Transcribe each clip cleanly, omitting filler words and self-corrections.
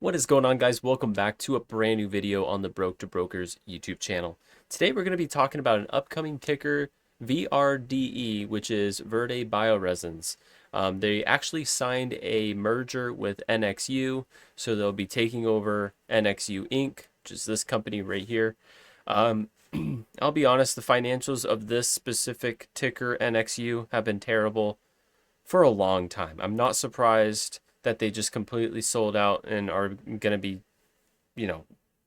What is going on, guys? Welcome back to a brand new video on the Broke to Brokers YouTube channel. Today we're going to be talking about an upcoming ticker, VRDE, which is Verde Bioresins. They actually signed a merger with NXU, so they'll be taking over NXU Inc., which is this company right here. I'll be honest, the financials of this specific ticker, NXU, have been terrible for a long time. I'm not surprised that they just completely sold out and are going to be,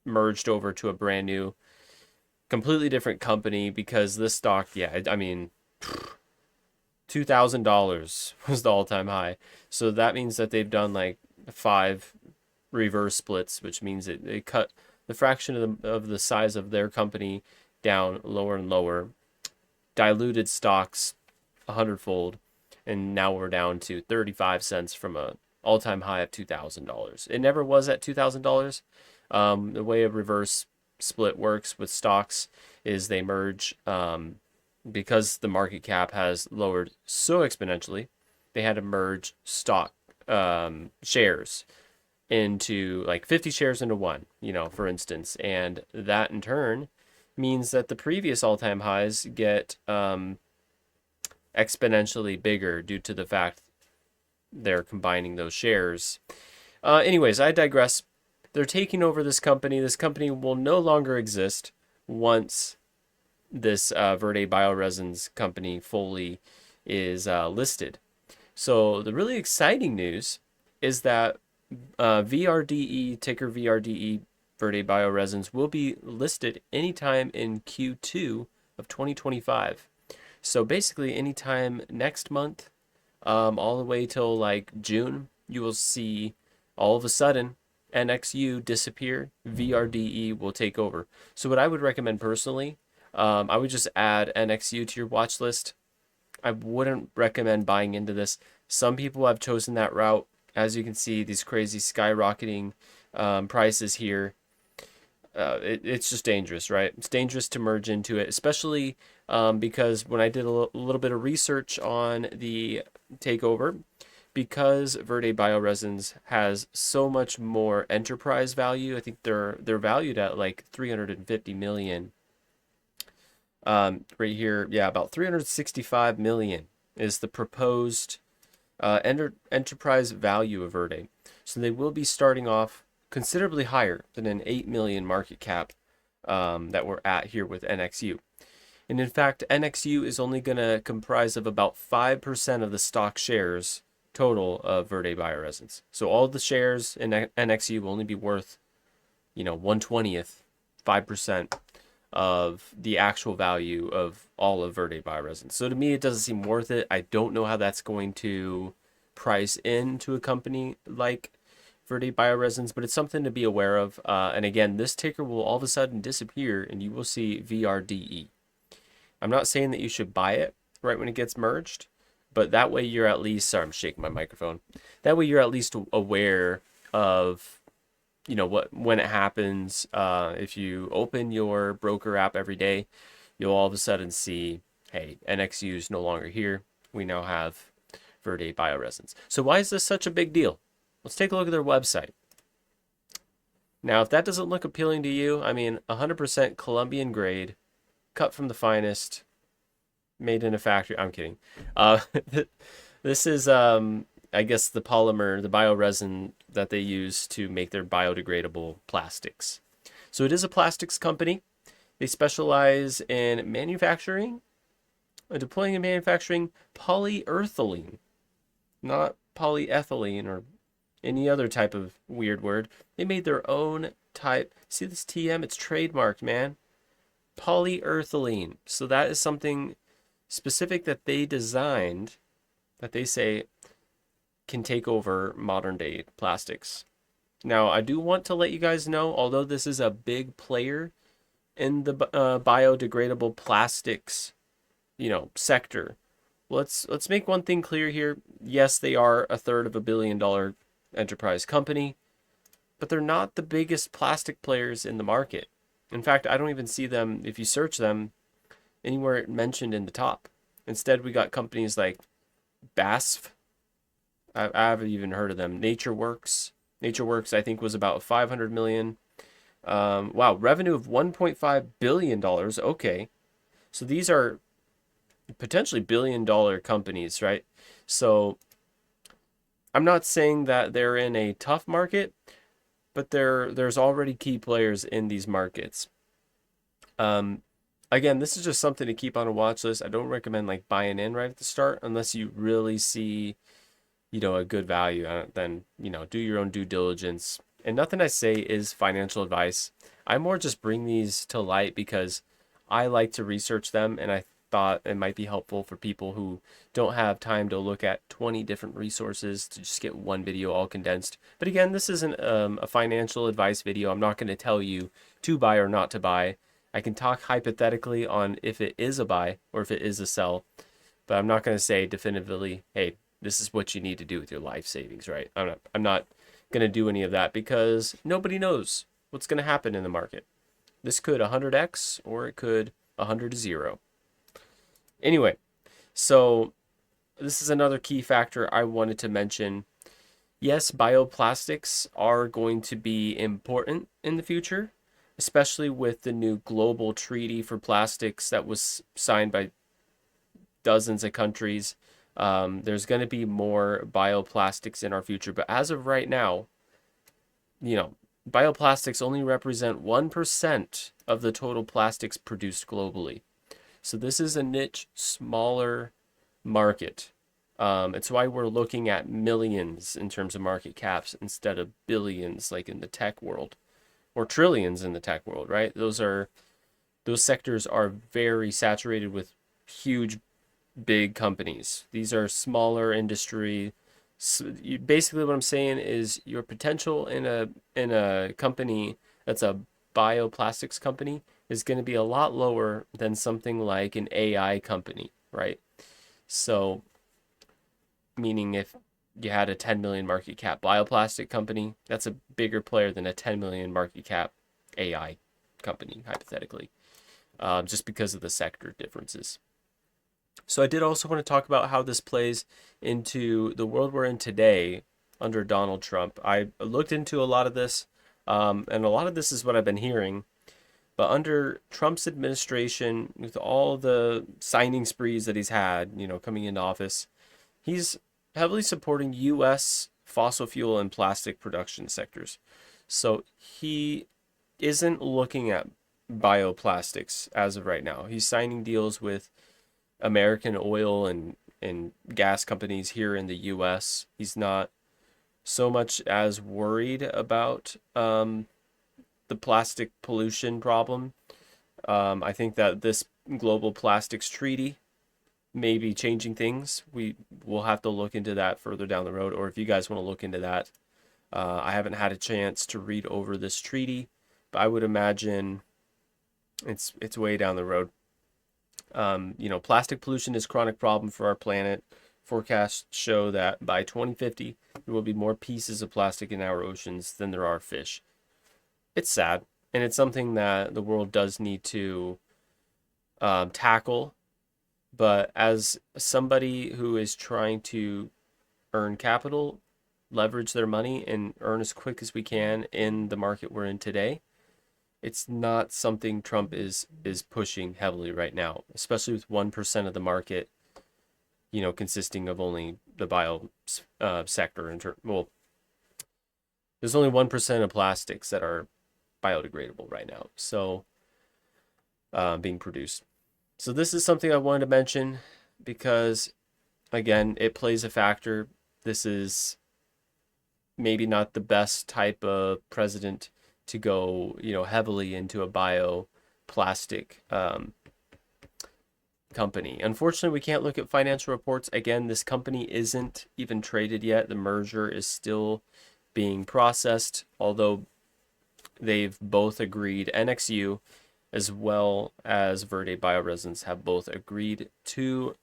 merged over to a brand new, completely different company because this stock, yeah, I mean, $2,000 was the all-time high. So that means that they've done like 5 reverse splits, which means they cut the fraction of the size of their company down lower and lower, diluted stocks 100-fold, and now we're down to 35 cents from a all-time high of $2,000. It never was at $2,000. The way a reverse split works with stocks is they merge, because the market cap has lowered so exponentially. They had to merge stock shares into like 50 shares into one, for instance, and that in turn means that the previous all-time highs get exponentially bigger due to the fact they're combining those shares. Anyways, I digress. They're taking over this company. This company will no longer exist once this Verde Bioresins company fully is listed. So the really exciting news is that VRDE, ticker VRDE, Verde Bioresins, will be listed anytime in Q2 of 2025. So basically anytime next month, all the way till like June, you will see all of a sudden NXU disappear, VRDE will take over. So what I would recommend personally, I would just add NXU to your watch list. I wouldn't recommend buying into this. Some people have chosen that route. As you can see, these crazy skyrocketing prices here. It's just dangerous, right? It's dangerous to merge into it, especially because when I did a little bit of research on the takeover, because Verde Bioresins has so much more enterprise value. I think they're valued at like 350 million. Right here, yeah, about 365 million is the proposed enterprise value of Verde. So they will be starting off considerably higher than an 8 million market cap that we're at here with NXU. And in fact, NXU is only going to comprise of about 5% of the stock shares total of Verde Bioresins. So all the shares in NXU will only be worth, 1/20th, 5% of the actual value of all of Verde Bioresins. So to me, it doesn't seem worth it. I don't know how that's going to price into a company like Verde Bioresins, but it's something to be aware of. And again, this ticker will all of a sudden disappear and you will see VRDE. I'm not saying that you should buy it right when it gets merged, but that way you're at least, sorry, I'm shaking my microphone. That way you're at least aware of, when it happens. If you open your broker app every day, you'll all of a sudden see, hey, NXU is no longer here. We now have Verde Bioresins. So why is this such a big deal? Let's take a look at their website. Now, if that doesn't look appealing to you, I mean, 100% Colombian grade, cut from the finest, made in a factory. I'm kidding. This is, I guess, the polymer, the bioresin that they use to make their biodegradable plastics. So it is a plastics company. They specialize in manufacturing, deploying and manufacturing polyethylene, not polyethylene or any other type of weird word. They made their own type. See this TM? It's trademarked, man. Polyethylene. So that is something specific that they designed that they say can take over modern day plastics. Now, I do want to let you guys know, although this is a big player in the biodegradable plastics, sector. Let's make one thing clear here. Yes, they are a third of $1 billion enterprise company, but they're not the biggest plastic players in the market. In fact, I don't even see them, if you search them, anywhere mentioned in the top. Instead, we got companies like BASF. I haven't even heard of them. NatureWorks, NatureWorks, I think, was about 500 million. Wow, revenue of 1.5 billion dollars. Okay, so these are potentially billion-dollar companies, right? So I'm not saying that they're in a tough market, but there's already key players in these markets. Um, Again, this is just something to keep on a watch list. I don't recommend like buying in right at the start unless you really see, a good value. Then, do your own due diligence. And nothing I say is financial advice. I more just bring these to light because I like to research them, and I thought it might be helpful for people who don't have time to look at 20 different resources to just get one video all condensed. But again, this isn't a financial advice video. I'm not going to tell you to buy or not to buy. I can talk hypothetically on if it is a buy or if it is a sell, but I'm not going to say definitively, hey, this is what you need to do with your life savings, right? I'm not going to do any of that because nobody knows what's going to happen in the market. This could 100x or it could 100 to 0. Anyway, so this is another key factor I wanted to mention. Yes, bioplastics are going to be important in the future, especially with the new global treaty for plastics that was signed by dozens of countries. There's going to be more bioplastics in our future, but as of right now, you know, bioplastics only represent 1% of the total plastics produced globally. So this is a niche, smaller market. It's why we're looking at millions in terms of market caps instead of billions like in the tech world, or trillions in the tech world, right? Those sectors are very saturated with huge, big companies. These are smaller industry. So basically, what I'm saying is your potential in a company that's a bioplastics company is going to be a lot lower than something like an AI company, right? So, meaning if you had a 10 million market cap bioplastic company, that's a bigger player than a 10 million market cap AI company, hypothetically, just because of the sector differences. So I did also want to talk about how this plays into the world we're in today under Donald Trump. I looked into a lot of this, and a lot of this is what I've been hearing. But under Trump's administration, with all the signing sprees that he's had, coming into office, he's heavily supporting U.S. fossil fuel and plastic production sectors. So he isn't looking at bioplastics as of right now. He's signing deals with American oil and gas companies here in the U.S. He's not so much as worried about the plastic pollution problem. I think that this global plastics treaty may be changing things. We will have to look into that further down the road, or if you guys want to look into that. I haven't had a chance to read over this treaty, but I would imagine it's way down the road. Plastic pollution is a chronic problem for our planet. Forecasts show that by 2050, there will be more pieces of plastic in our oceans than there are fish. It's sad, and it's something that the world does need to tackle. But as somebody who is trying to earn capital, leverage their money, and earn as quick as we can in the market we're in today, it's not something Trump is pushing heavily right now, especially with 1% of the market, consisting of only the bio sector. Well, there's only 1% of plastics that are biodegradable right now, so being produced. So this is something I wanted to mention because, again, it plays a factor. This is maybe not the best type of president to go, heavily into a bioplastic company. Unfortunately, we can't look at financial reports. Again, this company isn't even traded yet. The merger is still being processed, although they've both agreed, NXU as well as Verde Bioresins have both agreed to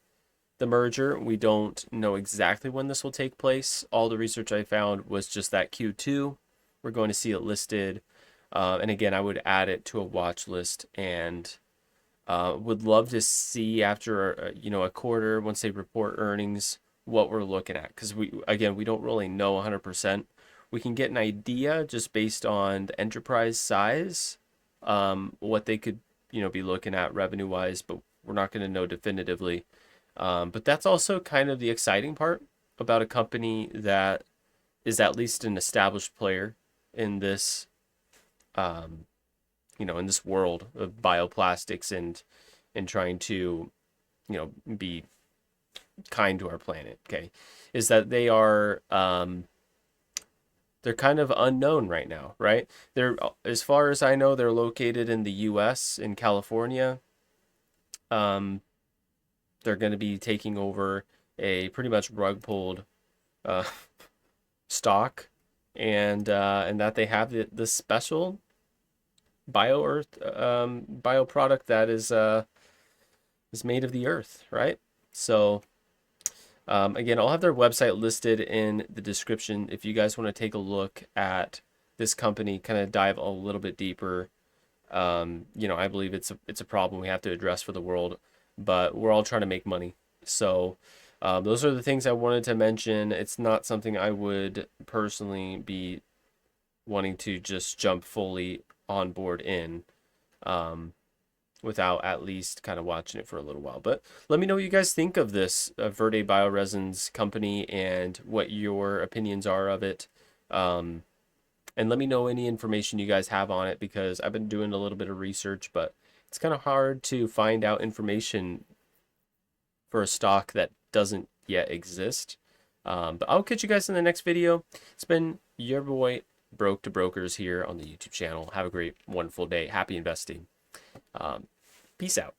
the merger. We don't know exactly when this will take place. All the research I found was just that Q2. We're going to see it listed. And again, I would add it to a watch list, and would love to see after a quarter, once they report earnings, what we're looking at, because we don't really know 100%. We can get an idea just based on the enterprise size, what they could, be looking at revenue wise, but we're not going to know definitively. But that's also kind of the exciting part about a company that is at least an established player in this, in this world of bioplastics and trying to, be kind to our planet. Okay, is that they're kind of unknown right now, right? They're, as far as I know, they're located in the U.S. in California. They're going to be taking over a pretty much rug pulled uh, stock, and that they have the special bio earth bio product that is made of the earth, right? So again, I'll have their website listed in the description if you guys want to take a look at this company, kind of dive a little bit deeper. I believe it's a problem we have to address for the world, but we're all trying to make money. So those are the things I wanted to mention. It's not something I would personally be wanting to just jump fully on board in. Without at least kind of watching it for a little while. But let me know what you guys think of this Verde Bioresins company and what your opinions are of it. And let me know any information you guys have on it, because I've been doing a little bit of research, but it's kind of hard to find out information for a stock that doesn't yet exist. But I'll catch you guys in the next video. It's been your boy Broke to Brokers here on the YouTube channel. Have a great, wonderful day. Happy investing. Peace out.